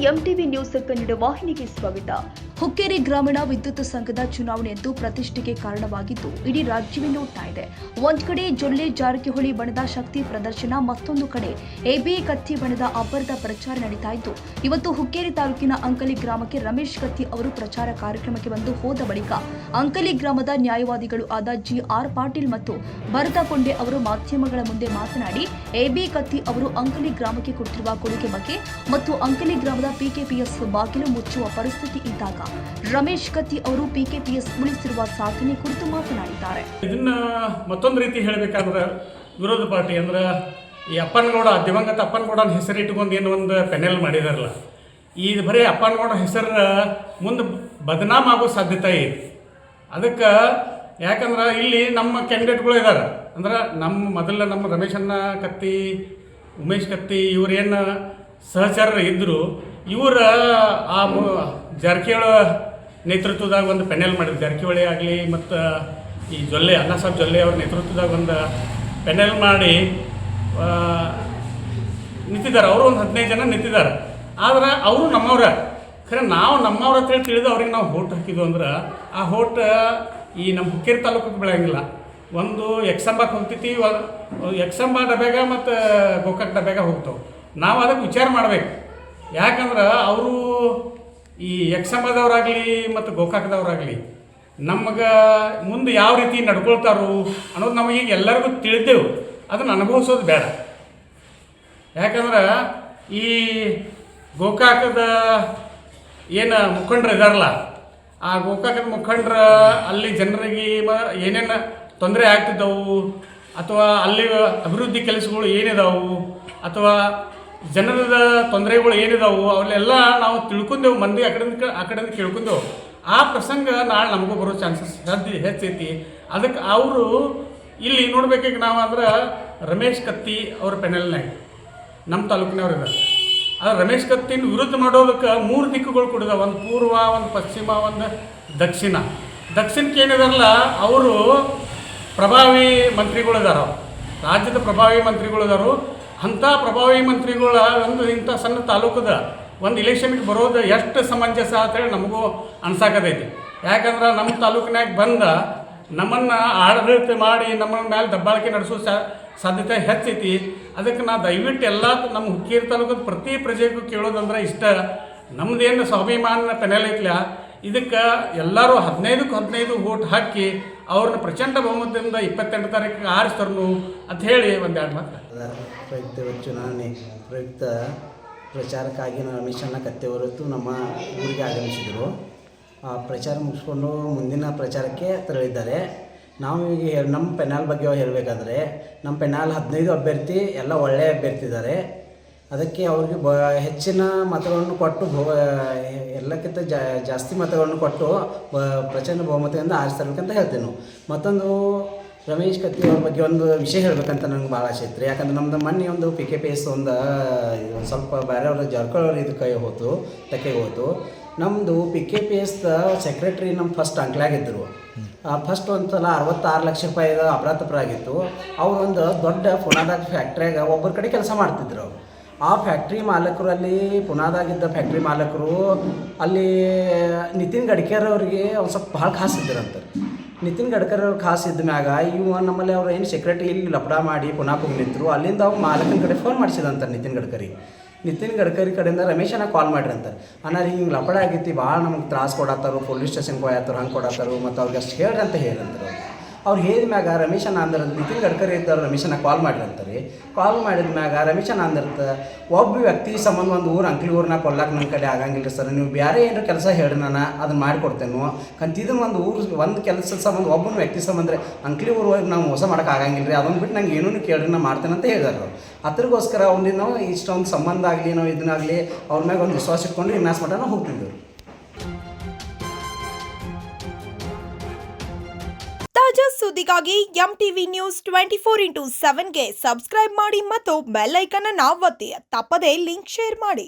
MTV news Kannada ವಾಹಿನಿಗೆ ಸ್ವಾಗತ. ಹುಕ್ಕೇರಿ ಗ್ರಾಮೀಣ ವಿದ್ಯುತ್ ಸಂಘದ ಚುನಾವಣೆಯಂತೂ ಪ್ರತಿಷ್ಠೆಗೆ ಕಾರಣವಾಗಿದ್ದು ಇಡೀ ರಾಜ್ಯವೇ ನೋಡ್ತಾ ಇದೆ. ಒಂದ್ ಕಡೆ ಜೊಲ್ಲೆ ಜಾರಕಿಹೊಳಿ ಬಣದ ಶಕ್ತಿ ಪ್ರದರ್ಶನ, ಮತ್ತೊಂದು ಕಡೆ ಎಬಿ ಕತ್ತಿ ಬಣದ ಅಬ್ಬರದ ಪ್ರಚಾರ ನಡೀತಾ ಇದ್ದು, ಇವತ್ತು ಹುಕ್ಕೇರಿ ತಾಲೂಕಿನ ಅಂಕಲಿ ಗ್ರಾಮಕ್ಕೆ ರಮೇಶ್ ಕತ್ತಿ ಅವರು ಪ್ರಚಾರ ಕಾರ್ಯಕ್ರಮಕ್ಕೆ ಬಂದು ಹೋದ ಬಳಿಕ ಅಂಕಲಿ ಗ್ರಾಮದ ನ್ಯಾಯವಾದಿಗಳು ಆದ GR ಪಾಟೀಲ್ ಮತ್ತು ಭರತ ಕೊಂಡೆ ಅವರು ಮಾಧ್ಯಮಗಳ ಮುಂದೆ ಮಾತನಾಡಿ ಎಬಿ ಕತ್ತಿ ಅವರು ಅಂಕಲಿ ಗ್ರಾಮಕ್ಕೆ ಕೊಟ್ಟಿರುವ ಕೊಡುಗೆ ಬಗ್ಗೆ ಮತ್ತು ಅಂಕಲಿ ಗ್ರಾಮದ PKPS ಬಾಗಿಲು ಮುಚ್ಚುವ ಪರಿಸ್ಥಿತಿ ಇದ್ದಾಗ ರಮೇಶ್ ಕತ್ತಿ ಅವರು PKPS ಉಳಿಸಿರುವ ಸಾಧನೆ ಕುರಿತು ಮಾತನಾಡಿದ್ದಾರೆ. ಇದನ್ನ ಮತ್ತೊಂದು ರೀತಿ ಹೇಳಬೇಕಾದ್ರೆ ವಿರೋಧ ಪಾರ್ಟಿ ಅಂದ್ರೆ ಈ ಅಪ್ಪನಗೌಡ, ದಿವಂಗತ ಅಪ್ಪನಗೌಡನ ಹೆಸರು ಇಟ್ಕೊಂಡು ಏನು ಒಂದು ಪೆನೆಲ್ ಮಾಡಿದಾರಲ್ಲ, ಈ ಬರೀ ಅಪ್ಪನಗೌಡ ಹೆಸರು ಮುಂದೆ ಬದನಾಮ್ ಆಗೋ ಸಾಧ್ಯತೆ ಇದೆ. ಅದಕ್ಕೆ ಯಾಕಂದ್ರೆ ಇಲ್ಲಿ ನಮ್ಮ ಕ್ಯಾಂಡಿಡೇಟ್ಗಳು ಇದ್ದಾರೆ. ಅಂದ್ರೆ ನಮ್ಮ ರಮೇಶಣ್ಣ ಕತ್ತಿ, ಉಮೇಶ್ ಕತ್ತಿ ಇವರೇನು ಸಹಚರರು ಇದ್ದರು. ಇವರ ಆ ಜಾರಕಿಹೊಳಿ ನೇತೃತ್ವದಾಗ ಒಂದು ಪೆನೆಲ್ ಮಾಡಿದ್ರು. ಜಾರಕಿಹೊಳಿ ಆಗಲಿ ಮತ್ತು ಈ ಅಣ್ಣಾಸಾಬ್ ಜೊಲ್ಲೆ ಅವ್ರ ನೇತೃತ್ವದಾಗ ಒಂದು ಪೆನೆಲ್ ಮಾಡಿ ನಿಂತಿದ್ದಾರೆ. ಅವರು ಒಂದು 15 ಜನ ನಿಂತಿದ್ದಾರೆ. ಆದ್ರೆ ಅವರು ನಮ್ಮವ್ರ ಖರೆ ನಾವು ನಮ್ಮವ್ರ ಅಂತ ಹೇಳಿ ತಿಳಿದು ಅವ್ರಿಗೆ ನಾವು ಹೋಟ್ ಹಾಕಿದ್ವು ಅಂದ್ರೆ ಆ ಹೋಟ್ ಈ ನಮ್ಮ ಹುಕ್ಕೇರಿ ತಾಲೂಕಿಗೆ ಬೆಳೆಯಂಗಿಲ್ಲ. ಒಂದು ಎಕ್ಸಂಬಕ್ಕೆ ಹೋಗ್ತೈತಿ, ಎಕ್ಸಂಬ ಡಬ್ಯಾಗ ಮತ್ತು ಗೋಕಾಕ್ ಡಬ್ಯಾಗ ಹೋಗ್ತಾವೆ. ನಾವು ಅದಕ್ಕೆ ವಿಚಾರ ಮಾಡಬೇಕು. ಯಾಕಂದ್ರೆ ಅವರು ಈ ಎಕ್ಸಂಬದವ್ರಾಗಲಿ ಮತ್ತು ಗೋಕಾಕದವ್ರಾಗಲಿ ನಮಗೆ ಮುಂದೆ ಯಾವ ರೀತಿ ನಡ್ಕೊಳ್ತಾರೋ ಅನ್ನೋದು ನಮಗೆ ಎಲ್ಲರಿಗೂ ತಿಳಿದೆವು. ಅದನ್ನು ಅನುಭವಿಸೋದು ಬೇಡ. ಯಾಕಂದ್ರೆ ಈ ಗೋಕಾಕದ ಏನು ಮುಖಂಡರು ಇದಾರಲ್ಲ, ಆ ಗೋಕಾಕದ ಮುಖಂಡರ ಅಲ್ಲಿ ಜನರಿಗೆ ಏನೇನು ತೊಂದರೆ ಆಗ್ತಿದ್ದವು ಅಥವಾ ಅಲ್ಲಿ ಅಭಿವೃದ್ಧಿ ಕೆಲಸಗಳು ಏನಿದಾವು ಅಥವಾ ಜನರದ ತೊಂದರೆಗಳು ಏನಿದಾವು ಅವನ್ನೆಲ್ಲ ನಾವು ತಿಳ್ಕೊಂಡೆವು. ಮಂದಿ ಆ ಕಡೆಯಿಂದ ಕೇಳ್ಕೊಂಡೆವು. ಆ ಪ್ರಸಂಗ ನಾಳೆ ನಮಗೂ ಬರೋ ಚಾನ್ಸಸ್ ಹೆಚ್ಚೈತಿ. ಅದಕ್ಕೆ ಅವರು ಇಲ್ಲಿ ನೋಡ್ಬೇಕಾಗಿ ನಾವು ಅಂದ್ರೆ ರಮೇಶ್ ಕತ್ತಿ ಅವ್ರ ಪೆನೆಲ್ನಾಗ ನಮ್ಮ ತಾಲೂಕಿನವ್ರಿದ್ದಾರೆ. ಆದರೆ ರಮೇಶ್ ಕತ್ತಿನ ವಿರುದ್ಧ ಮಾಡೋದಕ್ಕೆ 3 ದಿಕ್ಕುಗಳು ಕೊಡಿದ, ಒಂದು ಪೂರ್ವ, ಒಂದು ಪಶ್ಚಿಮ, ಒಂದು ದಕ್ಷಿಣ. ದಕ್ಷಿಣಕ್ಕೆ ಏನಿದಾರಲ್ಲ ಅವರು ಪ್ರಭಾವಿ ಮಂತ್ರಿಗಳಿದಾರ, ರಾಜ್ಯದ ಪ್ರಭಾವಿ ಮಂತ್ರಿಗಳಿದಾರು. ಅಂಥ ಪ್ರಭಾವಿ ಮಂತ್ರಿಗಳ ಒಂದು ಇಂಥ ಸಣ್ಣ ತಾಲೂಕದ ಒಂದು ಇಲೆಕ್ಷನ್ಗೆ ಬರೋದು ಎಷ್ಟು ಸಮಂಜಸ ಅಂತೇಳಿ ನಮಗೂ ಅನ್ಸಾಕತೈತಿ. ಯಾಕಂದ್ರೆ ನಮ್ಮ ತಾಲೂಕಿನಾಗ ಬಂದ ನಮ್ಮನ್ನು ಆಡಳಿತ ಮಾಡಿ ನಮ್ಮ ಮೇಲೆ ದಬ್ಬಾಳಿಕೆ ನಡೆಸೋ ಸಾಧ್ಯತೆ ಹೆಚ್ಚೈತಿ. ಅದಕ್ಕೆ ನಾ ದಯವಿಟ್ಟು ಎಲ್ಲ ನಮ್ಮ ಹುಕ್ಕೇರಿ ತಾಲೂಕದ ಪ್ರತಿ ಪ್ರಜೆಗೂ ಕೇಳೋದಂದ್ರೆ ಇಷ್ಟ, ನಮ್ಮದೇನು ಸ್ವಾಭಿಮಾನ ಪೆನೆಲ್ ಐತ್ಲ, ಇದಕ್ಕೆ ಎಲ್ಲರೂ 15ಕ್ಕೆ 15 ವೋಟ್ ಹಾಕಿ ಅವ್ರನ್ನ ಪ್ರಚಂಡ ಬಹುಮತದಿಂದ 28 ತಾರೀಕಿಗೆ ಆರಿಸ್ತಾರನು ಅಂತ ಹೇಳಿ ಒಂದೆರಡು ಮಾತು. ಪ್ರಯುಕ್ತ ಚುನಾವಣೆ ಪ್ರಯುಕ್ತ ಪ್ರಚಾರಕ್ಕಾಗಿ ರಮೇಶಣ್ಣ ಕತ್ತಿ ಹೊರತು ನಮ್ಮ ಊರಿಗೆ ಆಗಮಿಸಿದರು. ಆ ಪ್ರಚಾರ ಮುಗಿಸ್ಕೊಂಡು ಮುಂದಿನ ಪ್ರಚಾರಕ್ಕೆ ತೆರಳಿದ್ದಾರೆ. ನಾವು ಈಗ ನಮ್ಮ ಪೆನಾಲ್ ಬಗ್ಗೆ ಹೇಳಬೇಕಾದ್ರೆ ನಮ್ಮ ಪೆನಾಲ್ 15 ಅಭ್ಯರ್ಥಿ ಎಲ್ಲ ಒಳ್ಳೆಯ ಅಭ್ಯರ್ಥಿ ಇದ್ದಾರೆ. ಅದಕ್ಕೆ ಅವ್ರಿಗೆ ಹೆಚ್ಚಿನ ಮತಗಳನ್ನು ಕೊಟ್ಟು ಎಲ್ಲಕ್ಕಿಂತ ಜಾಸ್ತಿ ಮತಗಳನ್ನು ಕೊಟ್ಟು ಪ್ರಚಂಡ ಬಹುಮತದಿಂದ ಆರಿಸ್ತಿರ್ಬೇಕಂತ ಹೇಳ್ತೇನೆ. ಮತ್ತೊಂದು ರಮೇಶ್ ಕತ್ತಿ ಅವ್ರ ಬಗ್ಗೆ ಒಂದು ವಿಷಯ ಹೇಳಬೇಕಂತ ನನಗೆ ಭಾಳ ಆಸೆ ಇತ್ತು. ಯಾಕಂದ್ರೆ ನಮ್ಮದು ಮೊನ್ನೆ ಒಂದು PKPS ಒಂದು ಸ್ವಲ್ಪ ಬೇರೆಯವ್ರ ಜಾರಕಿಹೊಳಿ ಇದಕ್ಕೆ ಹೋಯ್ತು, ತೆಕ್ಕೆಗೆ ಹೋಯ್ತು. ನಮ್ಮದು PKPS ಸೆಕ್ರೆಟ್ರಿ ನಮ್ಮ ಫಸ್ಟ್ ಅಂಕ್ಲಾಗಿದ್ದರು. ಫಸ್ಟ್ ಒಂದು ಸಲ 66 ಲಕ್ಷ ರೂಪಾಯಿದ ಅಪರಾಧಪರಾಗಿತ್ತು. ಅವರು ಒಂದು ದೊಡ್ಡ ಪುನಾದಾಗ ಫ್ಯಾಕ್ಟ್ರಿಯಾಗ ಒಬ್ಬರ ಕಡೆ ಕೆಲಸ ಮಾಡ್ತಿದ್ರು. ಅವರು ಆ ಫ್ಯಾಕ್ಟ್ರಿ ಮಾಲಕರು, ಅಲ್ಲಿ ಪುನಾದಾಗಿದ್ದ ಫ್ಯಾಕ್ಟ್ರಿ ಮಾಲಕರು ಅಲ್ಲಿ ನಿತಿನ್ ಗಡ್ಕರಿ ಅವರಿಗೆ ಒಂದು ಸ್ವಲ್ಪ ಭಾಳ ಖಾಸ್ ಇದ್ದರಂತ. ನಿತಿನ್ ಗಡ್ಕರಿ ಅವ್ರು ಖಾಸ್ ಇದ್ದ ಮ್ಯಾಗ ನಮ್ಮಲ್ಲಿ ಅವ್ರು ಏನು ಸೆಕ್ರೆಟ್ರಿ ಇಲ್ಲಿ ಲಪಡ ಮಾಡಿ ಪುನಃ ಹೋಗಿ ನಿಂತರು. ಅಲ್ಲಿಂದ ಅವ್ರು ಮಾಲಕನ ಕಡೆ ಫೋನ್ ಮಾಡಿಸಿದಂತಾರೆ ನಿತಿನ್ ಗಡ್ಕರಿ ಕಡೆಯಿಂದ ರಮೇಶಣ್ಣ ಕಾಲ್ ಮಾಡಿರಂತಾರೆ. ಅಣ್ಣ ಹಿಂಗೆ ಲಪಡ ಆಗೈತಿ, ಭಾಳ ನಮಗೆ ತ್ರಾಸು ಕೊಡತ್ತಾರು, ಪೊಲೀಸ್ ಸ್ಟೇಷನ್ಗೆ ಹೋಗ್ತಾರು, ಹಂಗೆ ಕೊಡತ್ತಾರು, ಮತ್ತು ಅವ್ರಿಗೆ ಅಷ್ಟು ಹೇಳ್ರಿ ಅಂತ ಹೇಳಂತಾರೆ. ಅವ್ರು ಹೇಳಿದ ಮ್ಯಾಗ ರಮೇಶಣ್ಣ ಅಂದ್ರೆ ನಿತಿನ್ ಗಡ್ಕರಿ ಇದ್ದವ್ರು ರಮೇಶಣ್ಣ ಕಾಲ್ ಮಾಡಿರಂತಾರೆ. ಕಾಲ್ ಮಾಡಿದ ಮ್ಯಾಗ ರಮೇಶಣ್ಣ ಅಂದಿರ್ತ ಒಬ್ಬ ವ್ಯಕ್ತಿ ಸಂಬಂಧ ಒಂದು ಅಂಕಲಿ ಊರನ್ನ ಕೊಲ್ಲಕ್ಕೆ ನನ್ನ ಕಡೆ ಆಗಂಗಿಲ್ಲ ಸರ್, ನೀವು ಬೇರೆ ಏನಾರು ಕೆಲಸ ಹೇಳಿ ನಾನು ಅದನ್ನು ಮಾಡಿಕೊಡ್ತೇನೆ. ಇದನ್ನು ಒಂದು ಕೆಲಸದ ಸಂಬಂಧ ಒಬ್ಬನ ವ್ಯಕ್ತಿ ಸಂಬಂಧ ಅಂಕಲಿ ಊರಿಗೆ ನಾವು ಮೋಸ ಮಾಡೋಕೆ ಆಗಂಗಿಲ್ಲ ರೀ, ಅದನ್ನು ಬಿಟ್ಟು ನಂಗೆ ಏನೂ ಕೇಳ್ರಿ ನಾನು ಮಾಡ್ತೇನೆ ಅಂತ ಹೇಳಿದಾರೆ ಅವರು. ಅದ್ರಗೋಸ್ಕರ ಅವ್ನಿಂದ ನಾವು ಇಷ್ಟೊಂದು ಸಂಬಂಧ ಆಗಲಿ ನಾವು ಇದನ್ನಾಗಲಿ ಅವ್ರ ಮ್ಯಾಗ ಒಂದು ವಿಶ್ವಾಸ ಇಟ್ಕೊಂಡು ಇನ್ನಾಸ್ ಮಟ್ಟ ನಾವು ಹೋಗ್ತಿದ್ದೆವು. ತಾಜಾ ಸುದ್ದಿಗಾಗಿ MTV ನ್ಯೂಸ್ 24/7ಗೆ ಸಬ್ಸ್ಕ್ರೈಬ್ ಮಾಡಿ ಮತ್ತು ಬೆಲ್ ಐಕಾನ್ ಅನ್ನು ಒತ್ತಿ. ತಪ್ಪದೇ ಲಿಂಕ್ ಶೇರ್ ಮಾಡಿ.